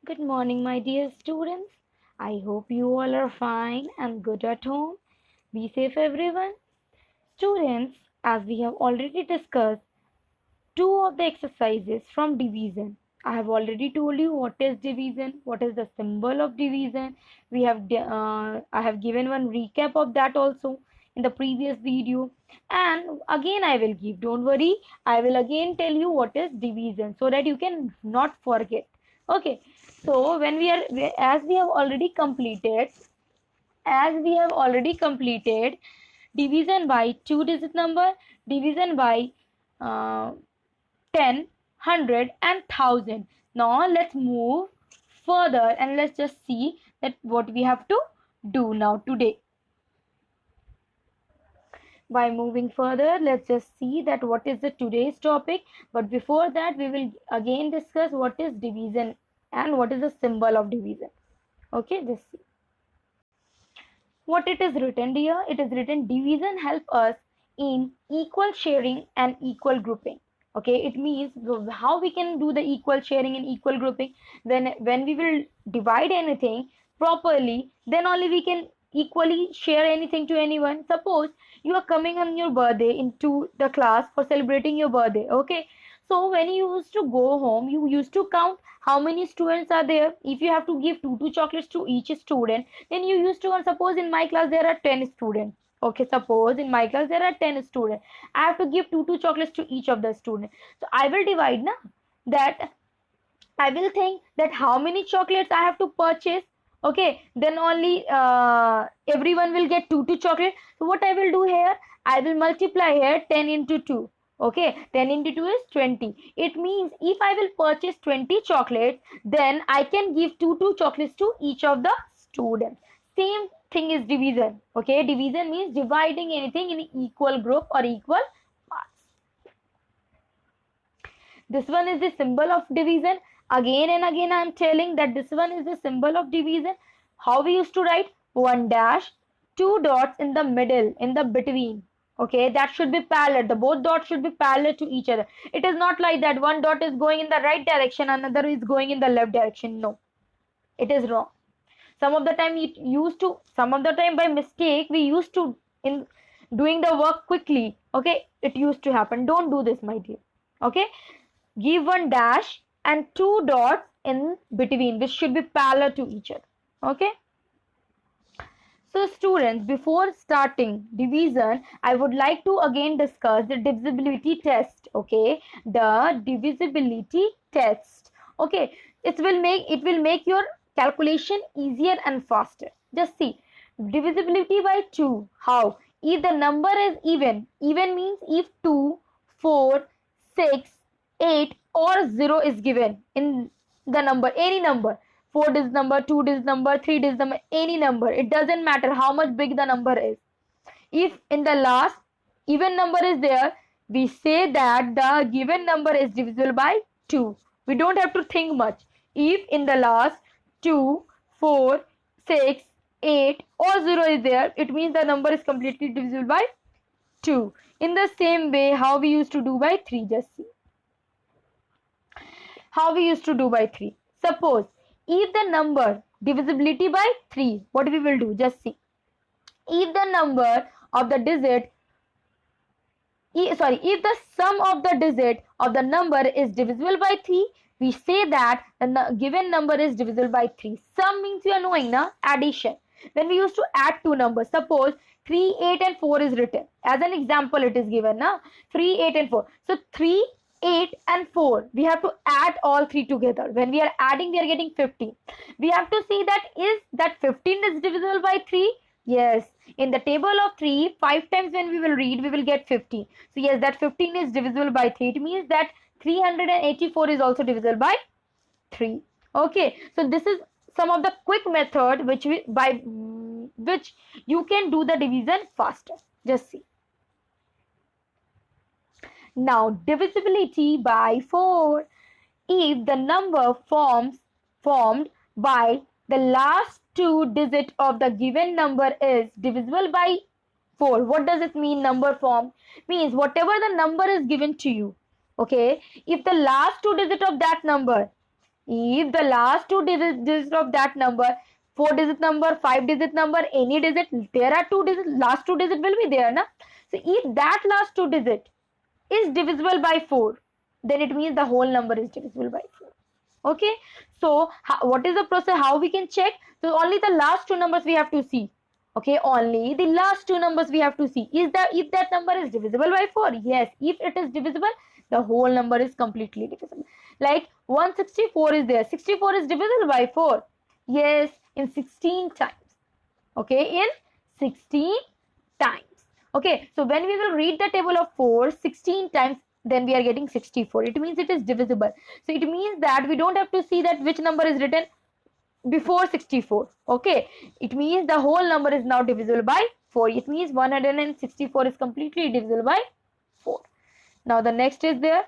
Good morning, my dear students. I hope you all are fine and good at home. Be safe, everyone. Students, as we have already discussed, two of the exercises from division. I have already told you what is division, what is the symbol of division. I have given one recap of that also in the previous video, and again I will give. Don't worry, I will again tell you what is division so that you can not forget. Okay, so as we have already completed, division by two digit number, division by uh, 10, 100 and 1000. Now let's move further and let's just see that what we have to do now today. By moving further, let's just see that what is the today's topic. But before that, we will again discuss what is division and what is the symbol of division. Okay, just see. What it is written here, it is written division help us in equal sharing and equal grouping. Okay, it means how we can do the equal sharing and equal grouping. When we will divide anything properly, then only we can equally share anything to anyone. Suppose you are coming on your birthday into the class for celebrating your birthday. Okay, so when you used to go home, you used to count how many students are there. If you have to give two chocolates to each student, then you used to, suppose in my class there are 10 students. Okay, suppose in my class there are 10 students. I have to give two chocolates to each of the students. So I will divide now. That I will think that how many chocolates I have to purchase. Okay, then only everyone will get two chocolates. So what I will do here, I will multiply here 10 into 2. Okay, 10 into 2 is 20. It means if I will purchase 20 chocolates, then I can give two chocolates to each of the students. Same thing is division. Okay, division means dividing anything in equal group or equal parts. This one is the symbol of division. Again and again I am telling that this one is the symbol of division. How we used to write? One dash, two dots in the middle, in the between. Okay, that should be parallel. The both dots should be parallel to each other. It is not like that one dot is going in the right direction, another is going in the left direction. No, it is wrong. Some of the time by mistake we used to in doing the work quickly. Okay, it used to happen. Don't do this, my dear. Okay, give one dash and two dots in between which should be parallel to each other. Okay, so students, before starting division, I would like to again discuss the divisibility test. Okay, the divisibility test. Okay, it will make your calculation easier and faster. Just see, divisibility by 2. How? If the number is even means if 2, 4, 6, 8 or 0 is given in the number, any number, 4 digit number, 2 digit number, 3 digit number, any number, it doesn't matter how much big the number is. If in the last even number is there, we say that the given number is divisible by 2. We don't have to think much. If in the last 2, 4, 6, 8 or 0 is there, it means the number is completely divisible by 2. In the same way, how we used to do by 3, just see. How we used to do by 3. Suppose if the number divisibility by 3, what we will do? Just see. If the number of the digit, if the sum of the digit of the number is divisible by 3, we say that the given number is divisible by 3. Sum means you are knowing, na? Addition. Then we used to add two numbers. Suppose 3, 8 and 4 is written. As an example it is given, na? 3, 8 and 4. So 3, 8 and 4. We have to add all three together. When we are adding, we are getting 15. We have to see that is that 15 is divisible by 3? Yes. In the table of 3, 5 times when we will read, we will get 15. So yes, that 15 is divisible by 3. It means that 384 is also divisible by 3. Okay. So this is some of the quick method by which you can do the division faster. Just see. Now divisibility by 4. If the number formed by the last two digits of the given number is divisible by 4. What does it mean, number form? Means whatever the number is given to you. Okay, if the last two digits of that number, If the last two digits of that number, 4-digit number, 5-digit number, any digit, there are two digits, last two digit will be there, na? So if that last two digit is divisible by 4, then it means the whole number is divisible by 4. Okay, so what is the process, how we can check? So only the last two numbers we have to see. Okay, only the last two numbers we have to see. Is that if that number is divisible by 4? Yes, if it is divisible, the whole number is completely divisible. Like 164 is there, 64 is divisible by 4. Yes, in 16 times. Okay, in 16 times. Okay, so when we will read the table of 4 16 times, then we are getting 64. It means it is divisible. So it means that we don't have to see that which number is written before 64. Okay, it means the whole number is now divisible by 4. It means 164 is completely divisible by 4. Now the next is there,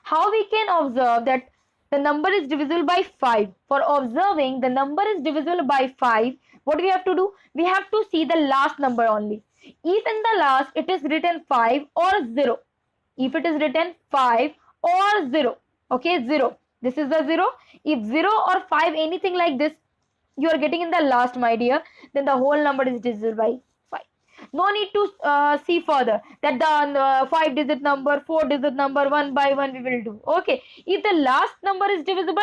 how we can observe that the number is divisible by 5. For observing the number is divisible by 5, what we have to do? We have to see the last number only. If in the last it is written 5 or 0, if it is written 5 or 0, okay, 0, this is the 0. If 0 or 5, anything like this you are getting in the last, my dear, then the whole number is divisible by 5. No need to see further that the 5-digit number, 4-digit number, one by one we will do. Okay, if the last number is divisible,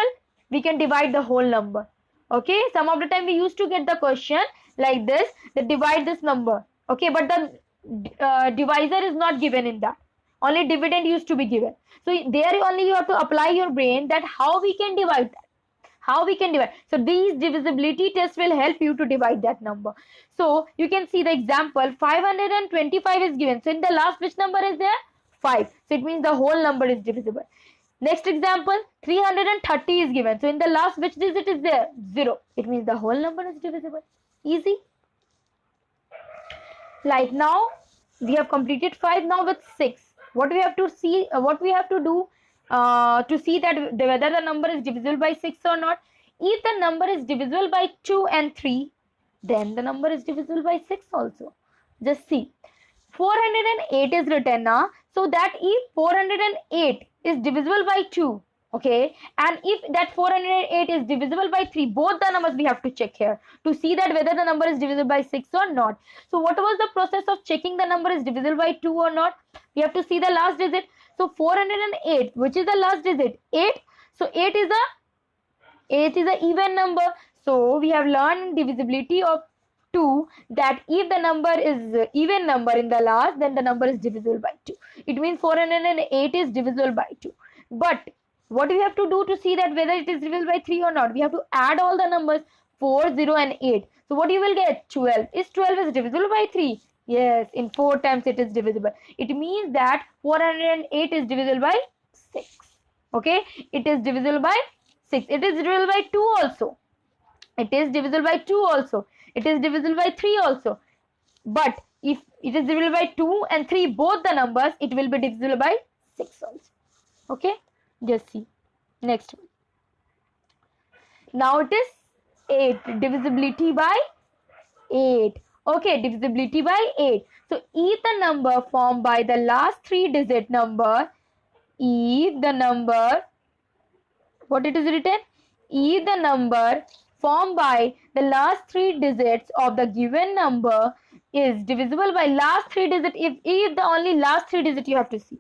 we can divide the whole number. Okay, some of the time we used to get the question like this, that divide this number. Okay, but the divisor is not given in that. Only dividend used to be given. So there only you have to apply your brain that how we can divide that. How we can divide. So these divisibility tests will help you to divide that number. So you can see the example, 525 is given. So in the last, which number is there? 5. So it means the whole number is divisible. Next example, 330 is given. So in the last, which digit is there? 0. It means the whole number is divisible. Easy. Like now, we have completed 5. Now with 6. What we have to see, what we have to do to see that whether the number is divisible by 6 or not. If the number is divisible by 2 and 3, then the number is divisible by 6 also. Just see. 408 is written now. So that if 408 is divisible by 2, okay, and if that 408 is divisible by 3, both the numbers we have to check here to see that whether the number is divisible by 6 or not. So what was the process of checking the number is divisible by 2 or not? We have to see the last digit. So 408, which is the last digit? 8. So 8 is a even number. So we have learned divisibility of 2 that if the number is even number in the last, then the number is divisible by 2. It means 408 is divisible by 2. But what we have to do to see that whether it is divisible by 3 or not? We have to add all the numbers 4, 0 and 8. So what you will get? 12. Is 12 is divisible by 3? Yes, in 4 times it is divisible. It means that 408 is divisible by 6. Okay, it is divisible by 6. It is divisible by 2 also. It is divisible by 2 also. It is divisible by 3 also. But if it is divisible by 2 and 3, both the numbers, it will be divisible by 6 also. Okay, just see. Next one. Now it is 8. Divisibility by 8. Okay, divisibility by 8. So if the number formed by the last 3-digit number, if the number, what it is written? If the number formed by the last 3 digits of the given number is divisible by last 3 digits, if the only last 3 digits you have to see,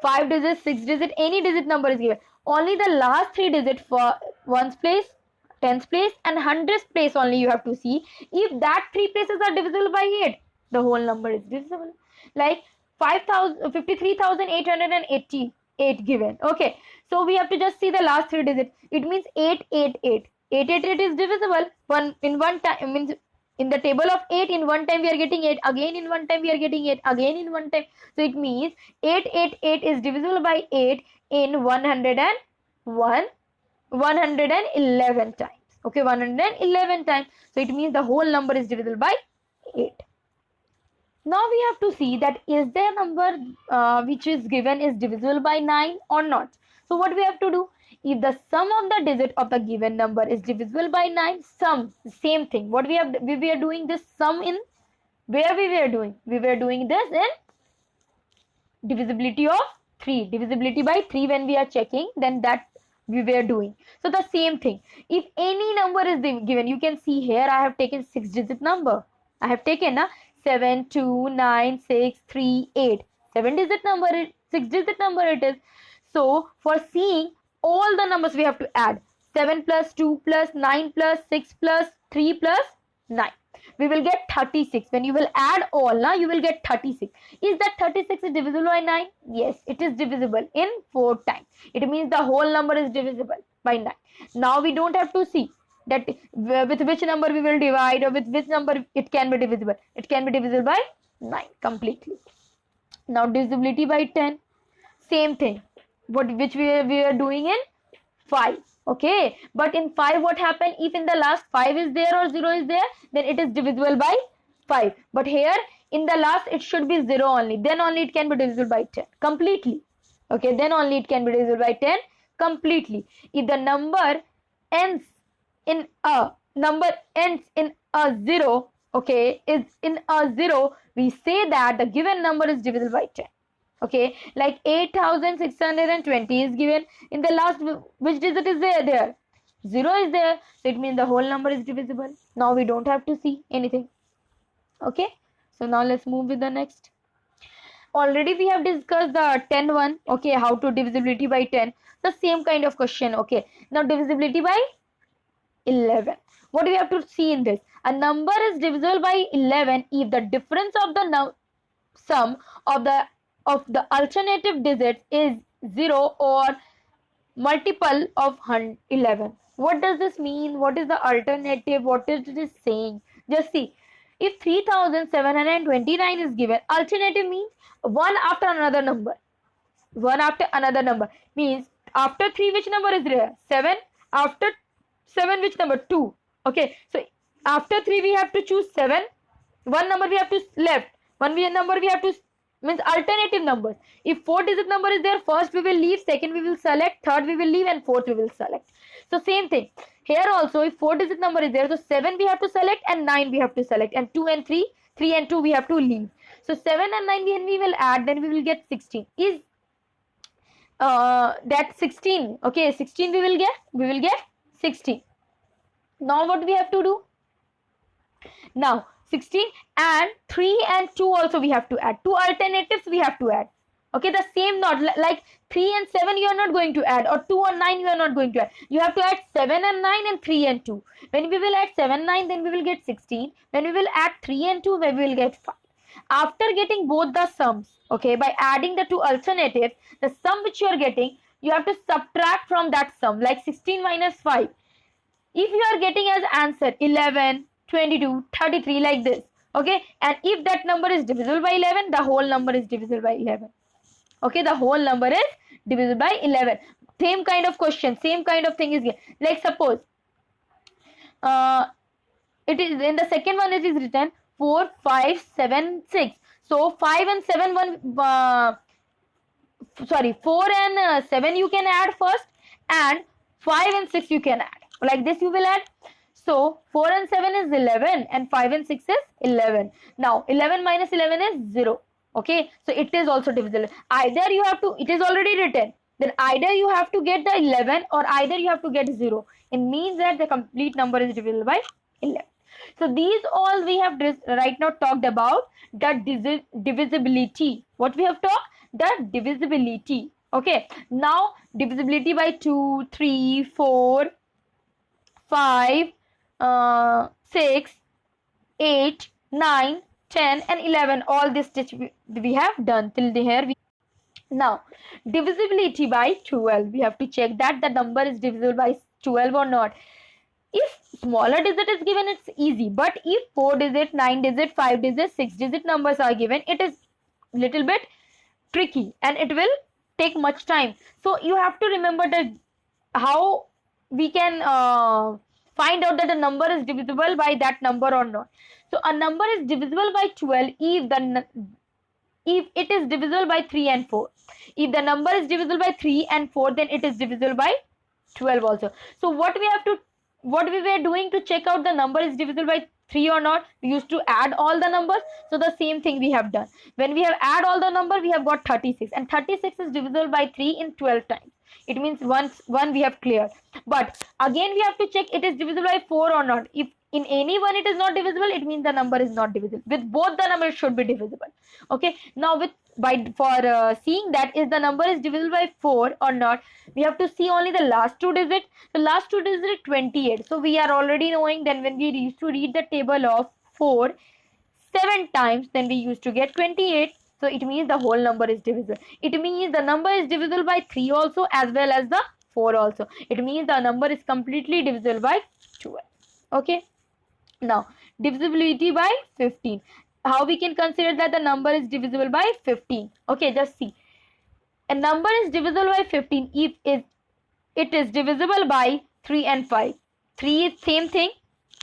5 digits, 6 digits, any digit number is given, only the last 3 digits for ones place, tens place and hundreds place only you have to see. If that 3 places are divisible by 8, the whole number is divisible. Like 53,888 given. Okay, so we have to just see the last 3 digits. It means 888. 888 is divisible. In one time, means in the table of 8, in one time we are getting 8, again in one time we are getting 8, again in one time. So it means 888 is divisible by 8 in 111 times. Okay, 111 times. So it means the whole number is divisible by 8. Now we have to see that is there a number which is given is divisible by 9 or not. So what we have to do? If the sum of the digit of the given number is divisible by 9, sum, same thing. What we were doing this sum in, where we were doing? We were doing this in divisibility of 3. Divisibility by 3 when we are checking, then that we were doing. So the same thing, if any number is given, you can see here I have taken 6-digit number. I have taken 7 2 9 6 3 8, 7-digit number, 6-digit number it is. So for seeing all the numbers we have to add 7 plus 2 plus 9 plus 6 plus 3 plus 9, we will get 36. When you will add all, now you will get 36. Is that 36 is divisible by 9? Yes, it is divisible in 4 times. It means the whole number is divisible by 9. Now we don't have to see that with which number we will divide or with which number it can be divisible. It can be divisible by 9 completely. Now divisibility by 10, same thing, which we are doing in 5. Okay, but in 5 what happened, if in the last 5 is there or 0 is there, then it is divisible by 5. But here in the last it should be 0 only, then only it can be divisible by 10 completely. Okay, then only it can be divisible by 10 completely. If the number ends in a 0, okay, is in a 0, we say that the given number is divisible by 10. Okay, like 8620 is given, in the last which digit is there? 0 is there, so it means the whole number is divisible. Now we don't have to see anything. Okay, so now let's move with the next. Already we have discussed the 10 one. Okay, how to divisibility by 10, the same kind of question. Okay, now divisibility by 11. What do we have to see in this? A number is divisible by 11 if the difference of the sum of the alternative digits is 0 or multiple of 11. What does this mean? What is the alternative? What is this saying? Just see. If 3729 is given, alternative means one after another number. One after another number means after 3 which number is there? 7. After 7 which number? 2. Okay, so after 3 we have to choose 7. One number we have to left. One number we have to means alternative numbers. If 4-digit number is there, first we will leave, second we will select, third we will leave, and fourth we will select. So same thing here also, if 4-digit number is there, so 7 we have to select and 9 we have to select, and 2 and 3 and 2 we have to leave. So 7 and 9 when we will add, then we will get 16. Is that 16? Okay, 16 we will get 16. Now what we have to do? Now 16 and 3 and 2 also we have to add. Two alternatives we have to add. Okay, the same, not like 3 and 7 you are not going to add, or 2 and 9 you are not going to add. You have to add 7 and 9 and 3 and 2. When we will add 7 9, then we will get 16. When we will add 3 and 2, then we will get 5. After getting both the sums, okay, by adding the two alternatives, the sum which you are getting, you have to subtract from that sum, like 16 minus 5. If you are getting as answer 11, 22, 33 like this, okay, and if that number is divisible by 11, the whole number is divisible by 11. Okay, the whole number is divisible by 11. Same kind of question, same kind of thing is here. Like suppose it is in the second one, it is written 4 5 7 6. So 5 and 7 4 and 7 you can add first, and 5 and 6 you can add. Like this you will add. So 4 and 7 is 11 and 5 and 6 is 11. Now 11 minus 11 is 0. Okay, so it is also divisible. Either you have to, it is already written, then either you have to get the 11 or either you have to get 0. It means that the complete number is divisible by 11. So these all we have right now talked about the divisibility. What we have talked? The divisibility. Okay, now divisibility by 2, 3, 4, 5, 6, 8, 9, 10 and 11. All this we have done till here. Now divisibility by 12. We have to check that the number is divisible by 12 or not. If smaller digit is given, it's easy. But if 4-digit, 9-digit, 5-digit, 6-digit numbers are given, it is little bit tricky and it will take much time. So you have to remember that how we can find out that the number is divisible by that number or not. So a number is divisible by 12 if it is divisible by 3 and 4. If the number is divisible by 3 and 4, then it is divisible by 12 also. So what we were doing to check out the number is divisible by 3 or not, we used to add all the numbers. So the same thing we have done. When we have add all the number, we have got 36, and 36 is divisible by 3 in 12 times. It means one we have cleared. But again we have to check it is divisible by 4 or not. If in any one it is not divisible, it means the number is not divisible. With both the numbers should be divisible. Okay. Now for seeing that is the number is divisible by 4 or not, we have to see only the last two digits. The last two digits is 28. So we are already knowing that when we used to read the table of 4 7 times, then we used to get 28. So it means the whole number is divisible. It means the number is divisible by 3 also, as well as the 4 also. It means the number is completely divisible by 12. Okay. Now divisibility by 15. How we can consider that the number is divisible by 15? Okay, just see. A number is divisible by 15 if it is divisible by 3 and 5. 3 is same thing.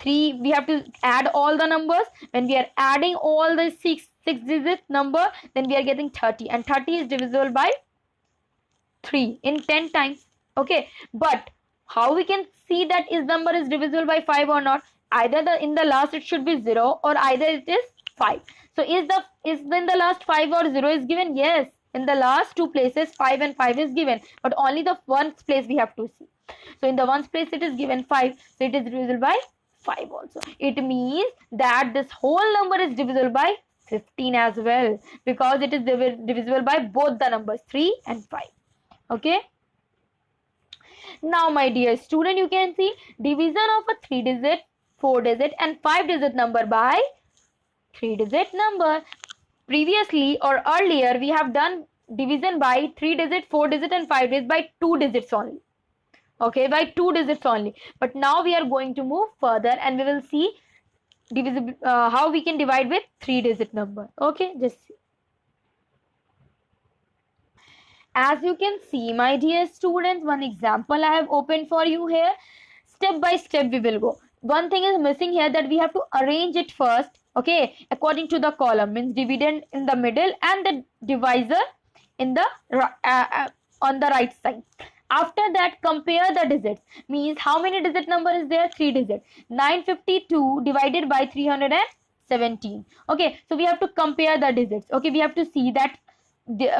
3 we have to add all the numbers. When we are adding all the six digit number, then we are getting 30, and 30 is divisible by 3 in 10 times. Okay, but how we can see that is number is divisible by 5 or not? Either in the last it should be 0, or either it is 5. So is in the last 5 or 0 is given? Yes, in the last two places 5 and 5 is given, but only the ones place we have to see. So in the ones place it is given 5, so it is divisible by 5 also. It means that this whole number is divisible by 15 as well, because it is divisible by both the numbers 3 and 5. Okay. Now my dear student, you can see division of a 3 digit, 4 digit and 5 digit number by 3 digit number. Previously or earlier we have done division by 3 digit, 4 digit and 5 digit by 2 digits only. Okay, by 2 digits only. But now we are going to move further and we will see how we can divide with 3 digit number. Okay, just see. As you can see, my dear students, one example I have opened for you here. Step by step we will go. One thing is missing here, that we have to arrange it first. Okay, according to the column, means dividend in the middle and the divisor in the on the right side. After that, compare the digits. Means how many digit number is there? 3 digit. 952 divided by 317. Okay, so we have to compare the digits. Okay, we have to see that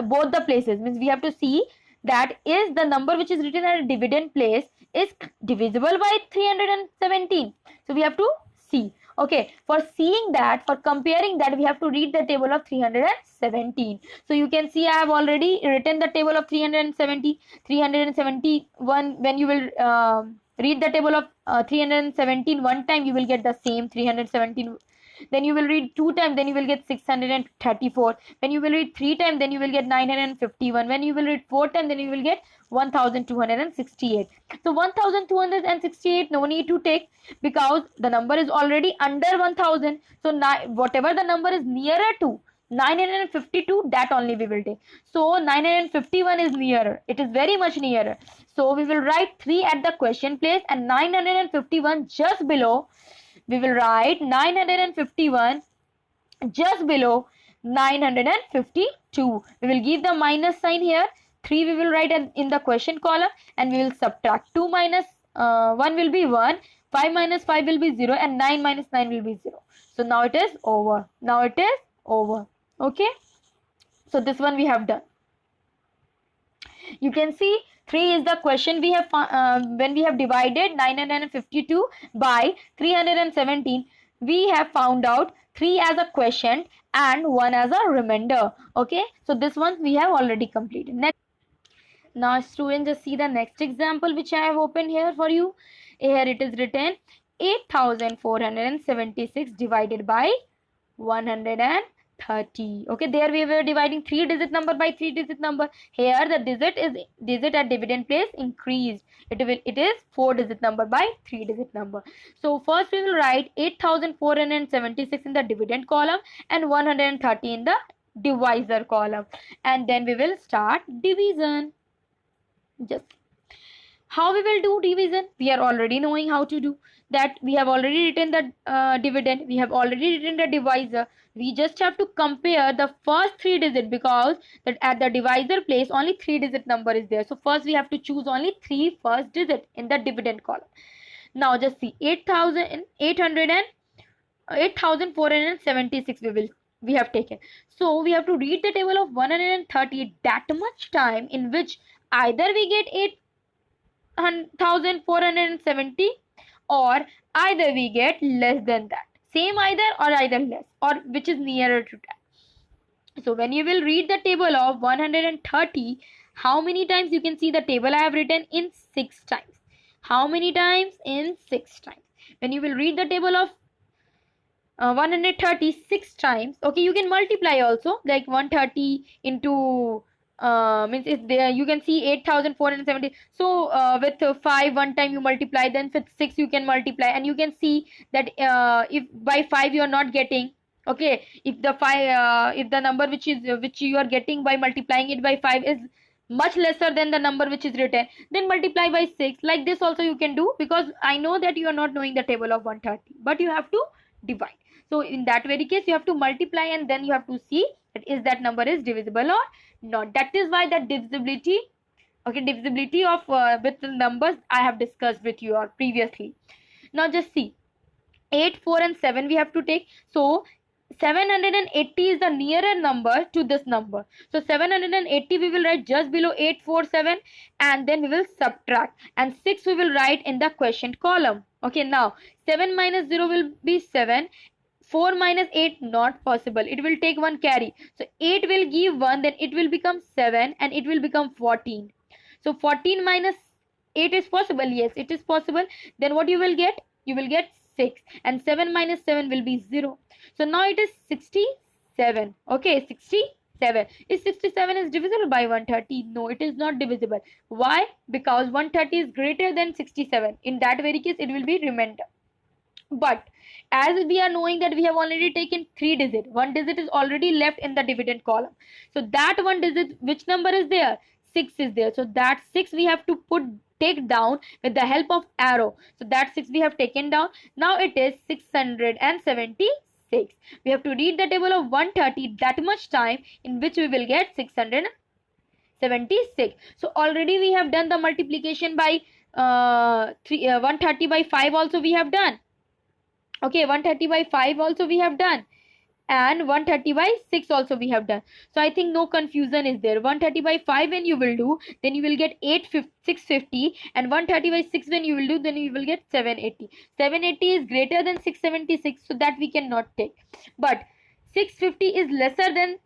both the places, means we have to see that is the number which is written at a dividend place is divisible by 317. So we have to see. Okay, for seeing that, for comparing that, we have to read the table of 317. So you can see I have already written the table of 370, 371. When you will read the table of 317 one time, you will get the same 317. Then you will read 2 times, then you will get 634. When you will read 3 times, then you will get 951. When you will read 4 times, then you will get 1268. So 1268 no need to take, because the number is already under 1000. So whatever the number is nearer to 952, that only we will take. So 951 is nearer. It is very much nearer. So we will write 3 at the question place and 951 just below. We will write 951 just below 952. We will give the minus sign here. 3 we will write in the question column, and we will subtract. 2 minus 1 will be 1. 5 minus 5 will be 0, and 9 minus 9 will be 0. So now it is over. Now it is over. Okay. So this one we have done. You can see 3 is the question we have when we have divided 952 by 317, we have found out 3 as a quotient and 1 as a remainder. Okay, so this one we have already completed. Next, now students, just see the next example which I have opened here for you. Here it is written 8476 divided by 130. Okay, there we were dividing 3 digit number by 3 digit number. Here the digit at dividend place increased. It is 4 digit number by 3 digit number. So first we will write 8476 in the dividend column and 130 in the divisor column, and then we will start division. Just how we will do division, we are already knowing how to do that. We have already written the dividend, we have already written the divisor. We just have to compare the first 3 digits, because that at the divisor place only 3 digit number is there. So first we have to choose only 3 first digit in the dividend column. Now just see 8476 we have taken. So we have to read the table of 130 that much time in which Either we get 8,470 or either we get less than that. Same either or either less or which is nearer to that. So when you will read the table of 130, how many times you can see the table I have written in 6 times. How many times? In 6 times. When you will read the table of 136 times, okay, you can multiply also, like 130 into means it's there, you can see 8,470. So with 5 one time you multiply, then with 6 you can multiply, and you can see that if by 5 you are not getting, okay, if the 5 if the number which you are getting by multiplying it by 5 is much lesser than the number which is written, then multiply by 6. Like this also you can do, because I know that you are not knowing the table of 130, but you have to divide. So in that very case you have to multiply, and then you have to see that is that number is divisible or not. That is why the divisibility, okay, divisibility of with the numbers I have discussed with you or previously. Now just see, 8, 4 and 7 we have to take. So 780 is the nearer number to this number. So 780 we will write just below 847, and then we will subtract, and 6 we will write in the quotient column. Okay, now 7 minus 0 will be 7. 4 minus 8 not possible, it will take one carry. So 8 will give 1, then it will become 7 and it will become 14. So 14 minus 8 is possible. Yes, it is possible. Then what you will get? You will get 6, and 7 minus 7 will be 0. So now it is 67. Okay, 67. Is 67 is divisible by 130? No, it is not divisible. Why? Because 130 is greater than 67. In that very case, it will be remainder. But as we are knowing that we have already taken 3 digit, 1 digit is already left in the dividend column. So that 1 digit, which number is there? 6 is there. So that 6 we have to take down with the help of arrow. So that 6 we have taken down. Now it is 676. We have to read the table of 130 that much time, in which we will get 676. So already we have done the multiplication by 130 by 5 also we have done. Okay, 130 by 5 also we have done, and 130 by 6 also we have done. So I think no confusion is there. 130 by 5 when you will do, then you will get 650, and 130 by 6 when you will do, then you will get 780. 780 is greater than 676, so that we cannot take. But 650 is lesser than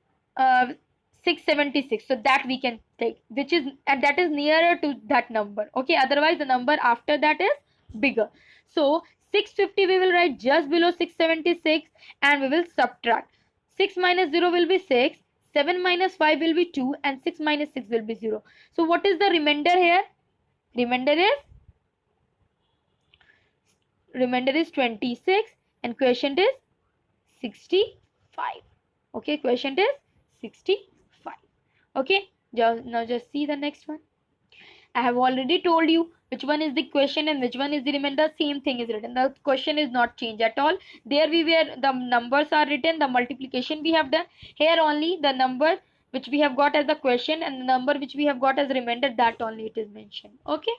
676, so that we can take, which is, and that is nearer to that number. Okay, otherwise the number after that is bigger. So 650 we will write just below 676, and we will subtract. 6 minus 0 will be 6, 7 minus 5 will be 2, and 6 minus 6 will be 0. So what is the remainder here? Remainder is 26, and quotient is 65. Okay, quotient is 65. Okay, now just see the next one. I have already told you which one is the question and which one is the remainder. Same thing is written. The question is not changed at all. There the numbers are written, the multiplication we have done. Here only the number which we have got as the question and the number which we have got as remainder, that only it is mentioned. Okay,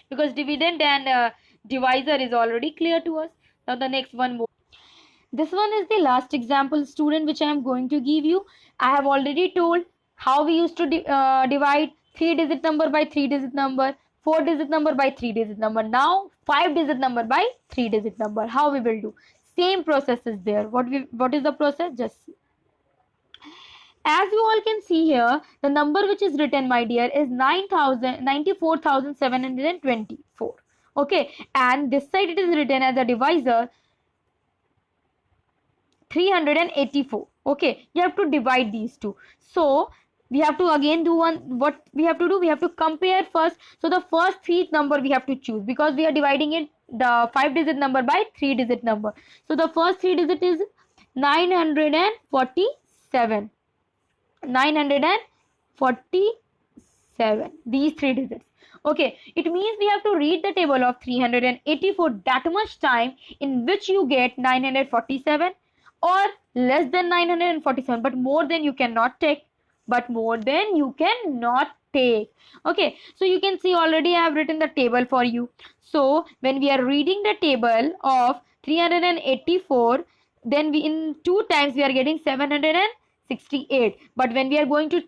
because dividend and divisor is already clear to us. Now the next one more. This one is the last example, student, which I am going to give you. I have already told how we used to divide 3-digit number by 3-digit number, 4-digit number by 3-digit number. Now 5-digit number by 3-digit number. How we will do? Same process is there. What is the process? Just see. As you all can see here, the number which is written, my dear, is 94,724. Okay, and this side it is written as a divisor 384. Okay, you have to divide these two. So we have to again do what we have to do, we have to compare first. So the first 3 number we have to choose, because we are dividing it the 5-digit number by 3-digit number. So the first 3 digit is 947. 947, these 3 digits. Okay, it means we have to read the table of 384 that much time, in which you get 947 or less than 947, but more than you cannot take. Okay, so you can see already I have written the table for you. So when we are reading the table of 384, then we in 2 times we are getting 768, but when we are going to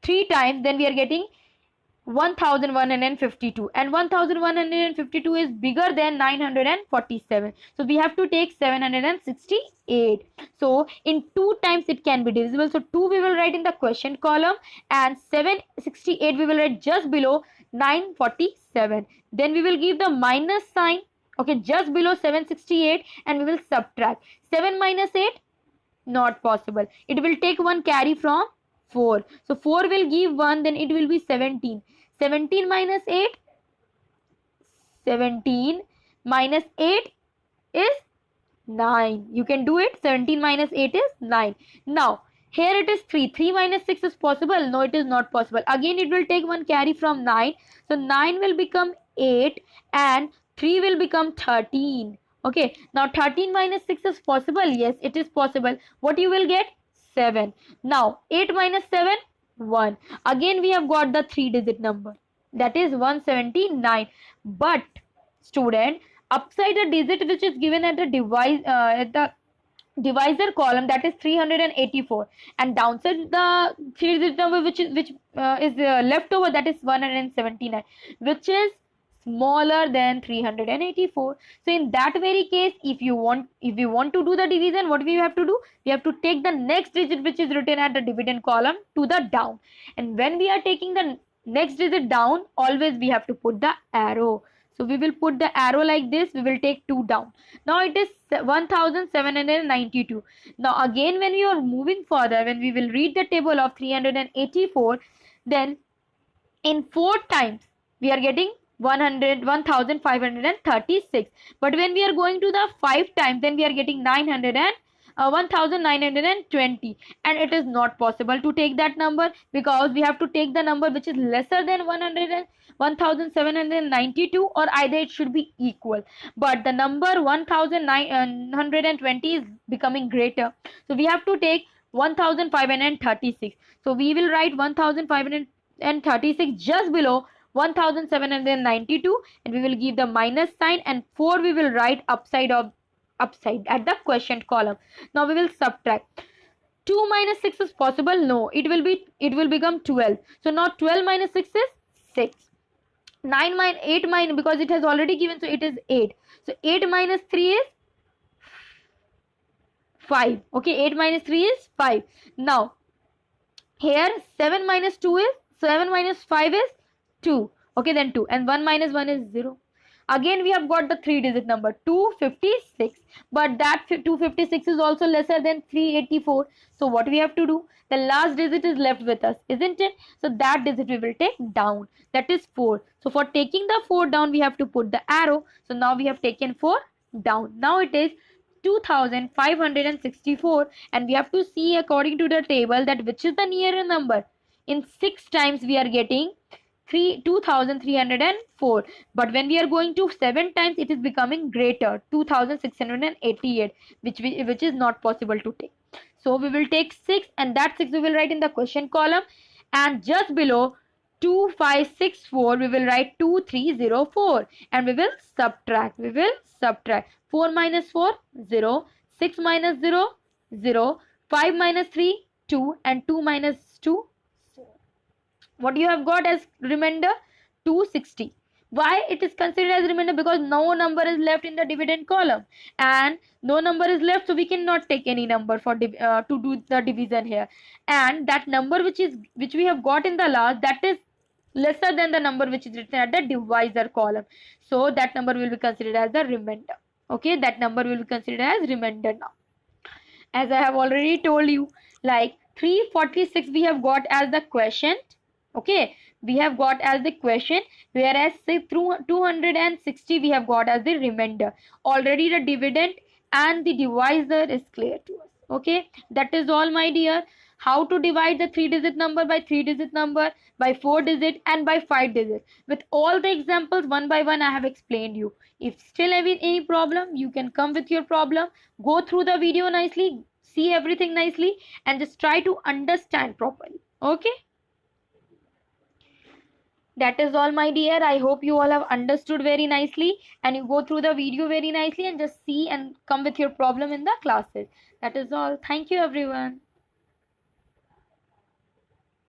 3 times, then we are getting 1152, and 1152 is bigger than 947, so we have to take 768. So in 2 times it can be divisible, so 2 we will write in the question column and 768 we will write just below 947. Then we will give the minus sign, okay, just below 768, and we will subtract. 7 minus 8, not possible. It will take one carry from 4. So 4 will give 1, then it will be 17. 17 minus 8, 17 minus 8 is 9. You can do it. 17 minus 8 is 9. Now, here it is 3. 3 minus 6 is possible. No, it is not possible. Again, it will take one carry from 9. So 9 will become 8 and 3 will become 13. Okay, now 13 minus 6 is possible. Yes, it is possible. What you will get? 7. Now 8 minus 7, 1. Again we have got the 3-digit number, that is 179. But student, upside the digit which is given at the divisor column, that is 384, and downside the 3-digit number which is left over, that is 179, which is smaller than 384. So in that very case, if we want to do the division, what we have to do? We have to take the next digit which is written at the dividend column to the down, and when we are taking the next digit down, always we have to put the arrow. So we will put the arrow like this. We will take 2 down. Now it is 1792. Now again, when we are moving further, when we will read the table of 384, then in 4 times we are getting 1536. But when we are going to the 5 times, then we are getting 1920, and it is not possible to take that number, because we have to take the number which is lesser than 1792, or either it should be equal. But the number 1920 is becoming greater, so we have to take 1536. So we will write 1536 just below 1792, and we will give the minus sign, and 4 we will write upside at the quotient column. Now we will subtract. 2 minus 6 is possible? No, it will become 12. So now 12 minus 6 is 6. 8 minus, because it has already given, so it is 8. So 8 minus 3 is 5. Okay, 8 minus 3 is 5. Now here 7 minus 5 is 2. Okay, then 2, and 1 minus 1 is 0. Again we have got the 3-digit number 256, but that 256 is also lesser than 384. So what we have to do? The last digit is left with us, isn't it? So that digit we will take down, that is 4. So for taking the 4 down, we have to put the arrow. So now we have taken 4 down. Now it is 2564, and we have to see according to the table that which is the nearer number. In 6 times we are getting 2304, but when we are going to 7 times, it is becoming greater, 2688, which is not possible to take. So we will take 6, and that 6 we will write in the question column, and just below 2564 we will write 2304, and we will subtract. 4 minus 4, 0. 6 minus 0, 0. 5 minus 3, 2, and 2 minus 2, what you have got as remainder? 260. Why it is considered as remainder? Because no number is left in the dividend column, and no number is left, so we cannot take any number for to do the division here. And that number which we have got in the last, that is lesser than the number which is written at the divisor column, so that number will be considered as the remainder. Okay, that number will be considered as remainder. Now, as I have already told you, like 346 we have got as the quotient. Okay, we have got as the question, whereas say through 260 we have got as the remainder. Already the dividend and the divisor is clear to us. Okay, that is all, my dear. How to divide the 3-digit number by 3-digit number, by 4-digit, and by 5-digit. With all the examples one by one I have explained you. If still any problem, you can come with your problem. Go through the video nicely, see everything nicely, and just try to understand properly. Okay. That is all, my dear. I hope you all have understood very nicely, and you go through the video very nicely, and just see and come with your problem in the classes. That is all. Thank you, everyone.